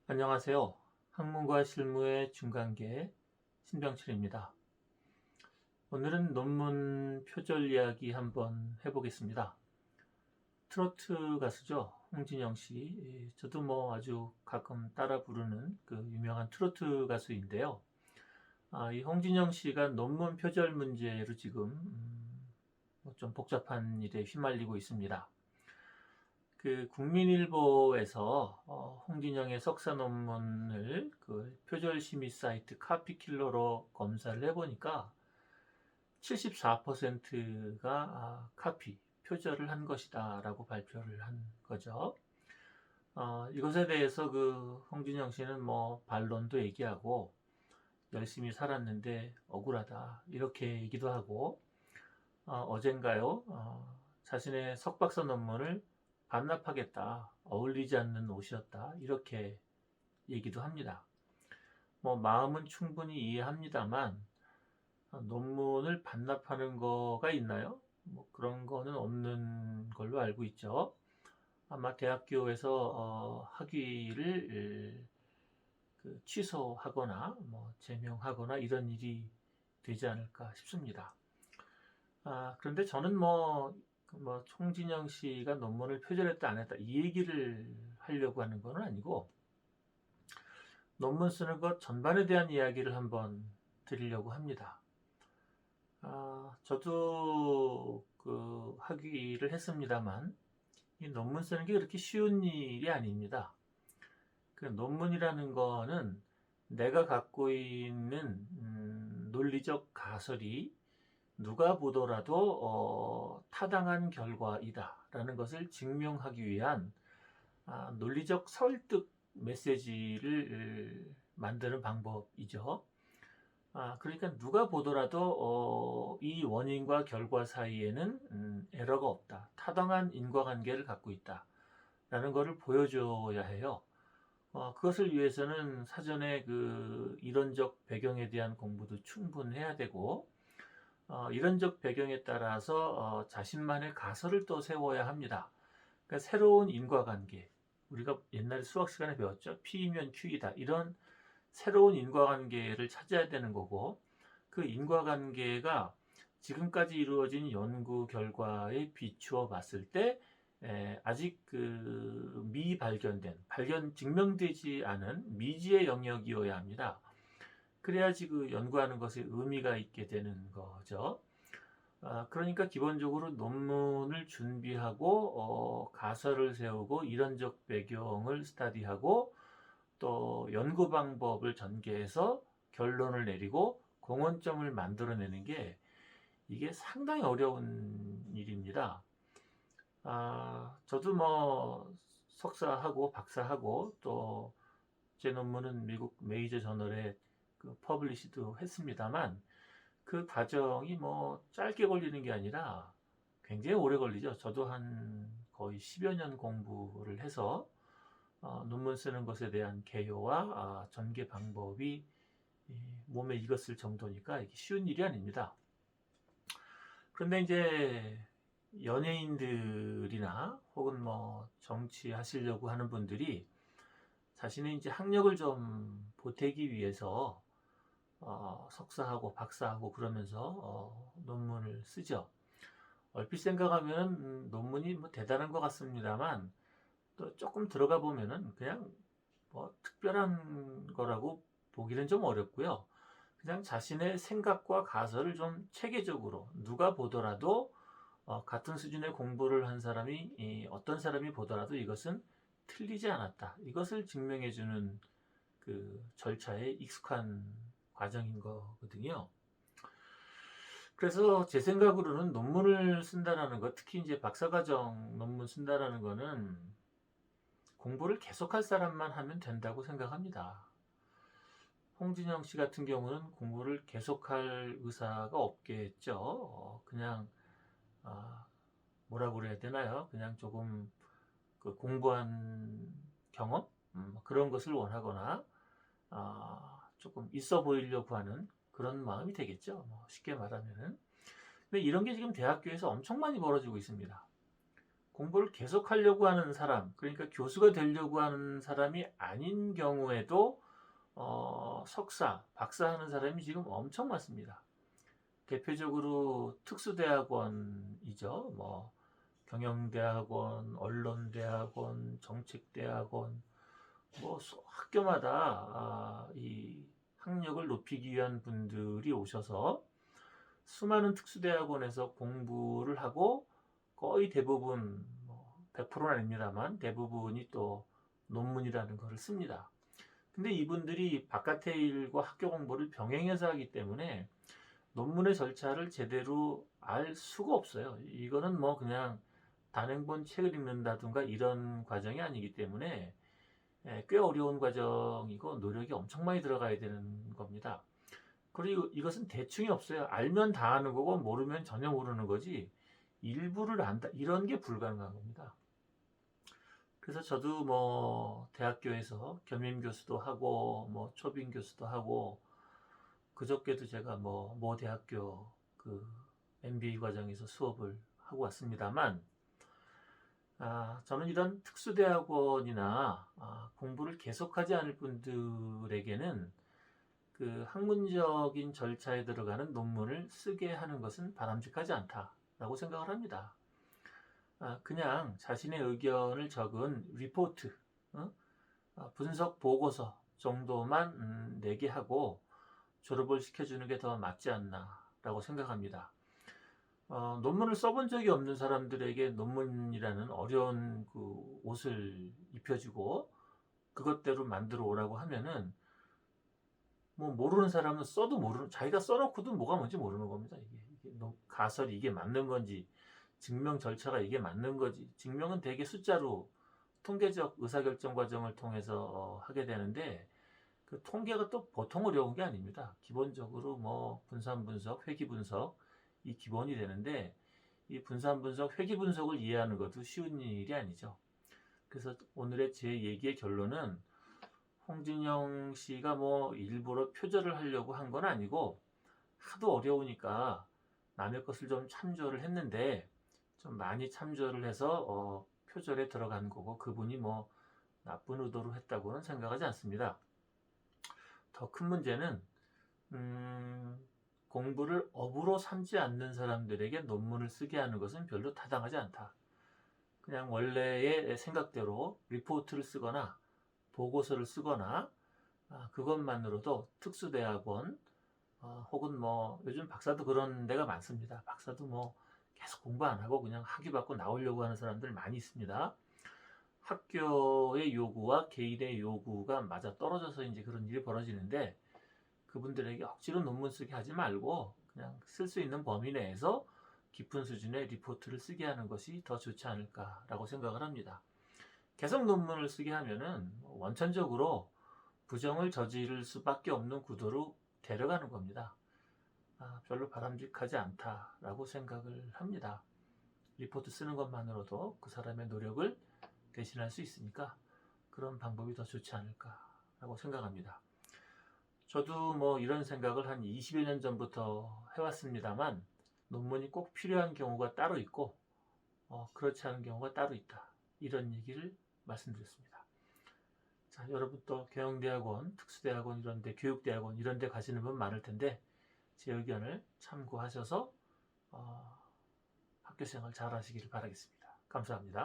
안녕하세요. 학문과 실무의 중간계 신병철입니다. 오늘은 논문 표절 이야기 한번 해보겠습니다. 트로트 가수죠. 홍진영 씨. 저도 아주 가끔 따라 부르는 그 유명한 트로트 가수인데요. 이 홍진영 씨가 논문 표절 문제로 지금 좀 복잡한 일에 휘말리고 있습니다. 그 국민일보에서 홍진영의 석사 논문을 그 표절 심의 사이트 카피킬러로 검사를 해보니까 74%가 카피, 표절을 한 것이다 라고 발표를 한 거죠. 이것에 대해서 그 홍진영 씨는 반론도 얘기하고 열심히 살았는데 억울하다 이렇게 얘기도 하고 어젠가요 자신의 석박사 논문을 반납하겠다. 어울리지 않는 옷이었다. 이렇게 얘기도 합니다. 마음은 충분히 이해합니다만 논문을 반납하는 거가 있나요? 그런 거는 없는 걸로 알고 있죠. 아마 대학교에서 학위를 취소하거나 제명하거나 이런 일이 되지 않을까 싶습니다. 그런데 저는 홍진영 씨가 논문을 표절했다 안 했다 이 얘기를 하려고 하는 건 아니고 논문 쓰는 것 전반에 대한 이야기를 한번 드리려고 합니다. 저도 그 학위를 했습니다만 이 논문 쓰는 게 그렇게 쉬운 일이 아닙니다. 그 논문이라는 거는 내가 갖고 있는 논리적 가설이 누가 보더라도 타당한 결과이다 라는 것을 증명하기 위한 논리적 설득 메시지를 만드는 방법이죠. 그러니까 누가 보더라도 이 원인과 결과 사이에는 에러가 없다. 타당한 인과관계를 갖고 있다 라는 것을 보여줘야 해요. 그것을 위해서는 사전에 그 이론적 배경에 대한 공부도 충분해야 되고 이론적 배경에 따라서 자신만의 가설을 또 세워야 합니다. 그러니까 새로운 인과관계, 우리가 옛날에 수학 시간에 배웠죠. P면 Q이다. 이런 새로운 인과관계를 찾아야 되는 거고 그 인과관계가 지금까지 이루어진 연구 결과에 비추어 봤을 때 아직 그 미발견된, 증명되지 않은 미지의 영역이어야 합니다. 그래야지 그 연구하는 것에 의미가 있게 되는 거죠. 그러니까 기본적으로 논문을 준비하고 가설을 세우고 이론적 배경을 스터디하고 또 연구 방법을 전개해서 결론을 내리고 공헌점을 만들어내는 게 이게 상당히 어려운 일입니다. 저도 석사하고 박사하고 또 제 논문은 미국 메이저 저널에 퍼블리시도 했습니다만 그 과정이 짧게 걸리는 게 아니라 굉장히 오래 걸리죠. 저도 한 거의 10여 년 공부를 해서 논문 쓰는 것에 대한 개요와 전개 방법이 몸에 익었을 정도니까 이게 쉬운 일이 아닙니다. 그런데 이제 연예인들이나 혹은 정치하시려고 하는 분들이 자신의 이제 학력을 좀 보태기 위해서 석사하고 박사하고 그러면서 논문을 쓰죠. 얼핏 생각하면 논문이 대단한 것 같습니다만 또 조금 들어가 보면은 그냥 특별한 거라고 보기는 좀 어렵고요. 그냥 자신의 생각과 가설을 좀 체계적으로 누가 보더라도 같은 수준의 공부를 한 사람이 어떤 사람이 보더라도 이것은 틀리지 않았다. 이것을 증명해주는 그 절차에 익숙한 과정인 거거든요. 그래서 제 생각으로는 논문을 쓴다라는 것, 특히 이제 박사과정 논문 쓴다라는 거는 공부를 계속할 사람만 하면 된다고 생각합니다. 홍진영 씨 같은 경우는 공부를 계속할 의사가 없겠죠. 그냥 뭐라고 그래야 되나요? 그냥 조금 그 공부한 경험 그런 것을 원하거나 조금 있어 보이려고 하는 그런 마음이 되겠죠. 쉽게 말하면은. 근데 이런 게 지금 대학교에서 엄청 많이 벌어지고 있습니다. 공부를 계속하려고 하는 사람, 그러니까 교수가 되려고 하는 사람이 아닌 경우에도 석사, 박사 하는 사람이 지금 엄청 많습니다. 대표적으로 특수대학원이죠. 뭐 경영대학원, 언론대학원, 정책대학원, 뭐 학교마다 이 학력을 높이기 위한 분들이 오셔서 수많은 특수대학원에서 공부를 하고 거의 대부분 100%는 아닙니다만 대부분이 또 논문이라는 것을 씁니다. 근데 이분들이 바깥의 일과 학교 공부를 병행해서 하기 때문에 논문의 절차를 제대로 알 수가 없어요. 이거는 뭐 그냥 단행본 책을 읽는다든가 이런 과정이 아니기 때문에 꽤 어려운 과정이고 노력이 엄청 많이 들어가야 되는 겁니다. 그리고 이것은 대충이 없어요. 알면 다 아는 거고 모르면 전혀 모르는 거지 일부를 안다 이런 게 불가능한 겁니다. 그래서 저도 뭐 대학교에서 겸임 교수도 하고 뭐 초빙 교수도 하고 그저께도 제가 모 대학교 그 MBA 과정에서 수업을 하고 왔습니다만 저는 이런 특수대학원이나 공부를 계속하지 않을 분들에게는 그 학문적인 절차에 들어가는 논문을 쓰게 하는 것은 바람직하지 않다라고 생각을 합니다. 그냥 자신의 의견을 적은 리포트, 분석 보고서 정도만 내게 하고 졸업을 시켜주는 게 더 맞지 않나라고 생각합니다. 논문을 써본 적이 없는 사람들에게 논문이라는 어려운 그 옷을 입혀주고 그것대로 만들어 오라고 하면은 뭐 모르는 사람은 써도 모르는 자기가 써놓고도 뭐가 뭔지 모르는 겁니다. 이게 가설이 이게 맞는 건지 증명 절차가 이게 맞는 거지 증명은 대개 숫자로 통계적 의사결정 과정을 통해서 하게 되는데 그 통계가 또 보통 어려운 게 아닙니다. 기본적으로 뭐 분산 분석, 회귀 분석 이 기본이 되는데 이 분산 분석, 회귀 분석을 이해하는 것도 쉬운 일이 아니죠. 그래서 오늘의 제 얘기의 결론은 홍진영 씨가 뭐 일부러 표절을 하려고 한 건 아니고 하도 어려우니까 남의 것을 좀 참조를 했는데 좀 많이 참조를 해서 표절에 들어간 거고 그분이 뭐 나쁜 의도로 했다고는 생각하지 않습니다. 더 큰 문제는 공부를 업으로 삼지 않는 사람들에게 논문을 쓰게 하는 것은 별로 타당하지 않다. 그냥 원래의 생각대로 리포트를 쓰거나 보고서를 쓰거나 그것만으로도 특수대학원 혹은 뭐 요즘 박사도 그런 데가 많습니다. 박사도 뭐 계속 공부 안 하고 그냥 학위 받고 나오려고 하는 사람들 많이 있습니다. 학교의 요구와 개인의 요구가 맞아 떨어져서 이제 그런 일이 벌어지는데 그분들에게 억지로 논문 쓰게 하지 말고 그냥 쓸 수 있는 범위 내에서 깊은 수준의 리포트를 쓰게 하는 것이 더 좋지 않을까라고 생각을 합니다. 계속 논문을 쓰게 하면은 원천적으로 부정을 저지를 수밖에 없는 구도로 데려가는 겁니다. 별로 바람직하지 않다라고 생각을 합니다. 리포트 쓰는 것만으로도 그 사람의 노력을 대신할 수 있으니까 그런 방법이 더 좋지 않을까라고 생각합니다. 저도 뭐 이런 생각을 한 20여 년 전부터 해왔습니다만 논문이 꼭 필요한 경우가 따로 있고 그렇지 않은 경우가 따로 있다. 이런 얘기를 말씀드렸습니다. 자, 여러분 또 경영대학원, 특수대학원 이런데 교육대학원 이런데 가시는 분 많을 텐데 제 의견을 참고하셔서 학교생활 잘 하시기를 바라겠습니다. 감사합니다.